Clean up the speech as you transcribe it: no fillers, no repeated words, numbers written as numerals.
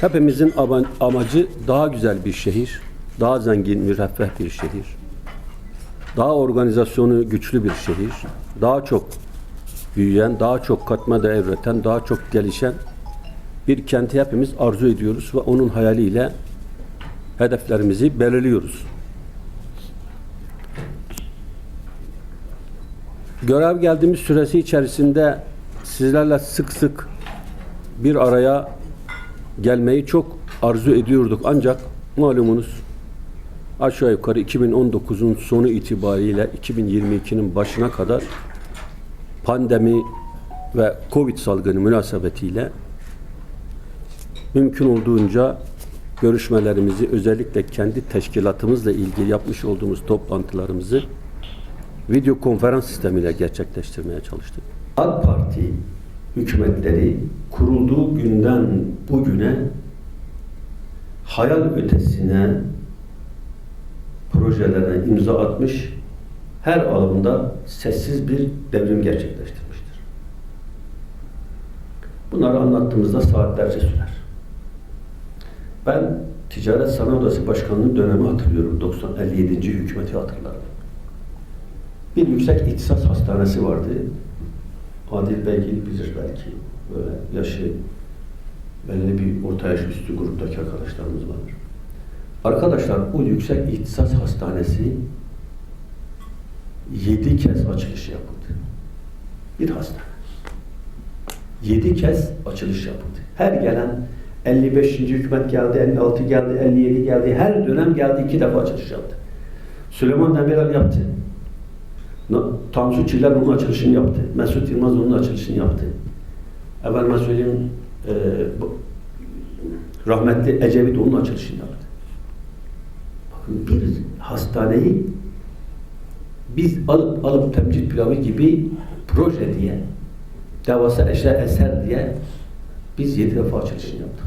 Hepimizin amacı daha güzel bir şehir, daha zengin, müreffeh bir şehir, daha organizasyonu güçlü bir şehir, daha çok büyüyen, daha çok katma değer üreten, daha çok gelişen bir kenti hepimiz arzu ediyoruz ve onun hayaliyle hedeflerimizi belirliyoruz. Görev geldiğimiz süresi içerisinde sizlerle sık sık bir araya gelmeyi çok arzu ediyorduk. Ancak malumunuz aşağı yukarı 2019'un sonu itibariyle 2022'nin başına kadar pandemi ve Covid salgını münasebetiyle mümkün olduğunca görüşmelerimizi, özellikle kendi teşkilatımızla ilgili yapmış olduğumuz toplantılarımızı video konferans sistemiyle gerçekleştirmeye çalıştık. AK Parti hükümetleri kurulduğu günden bugüne hayal ötesine projelerine imza atmış, her alanda sessiz bir devrim gerçekleştirmiştir. Bunları anlattığımızda saatlerce sürer. Ben Ticaret Sanayi Odası Başkanlığı dönemi hatırlıyorum. 57. hükümeti hatırlarım. Bir yüksek ihtisas hastanesi vardı. Adil Bey bilir belki. Böyle yaşı belli bir orta yaş üstü gruptaki arkadaşlarımız vardır. Arkadaşlar, o yüksek ihtisas hastanesi 7 kez açılış yapıldı. Bir hastane. 7 kez açılış yapıldı. Her gelen 55. hükümet geldi, 56 geldi, 57 geldi. Her dönem geldi, 2 defa açılış yaptı. Süleyman Demirel yaptı. Tansu Çiller onun açılışını yaptı. Mesut Yılmaz onun açılışını yaptı. Efendime söyleyeyim, rahmetli Ecevit onun açılışını yaptı. Bakın, bir hastaneyi biz alıp temcid pilavı gibi proje diye, devasa eser diye biz 7 defa açılışını yaptık.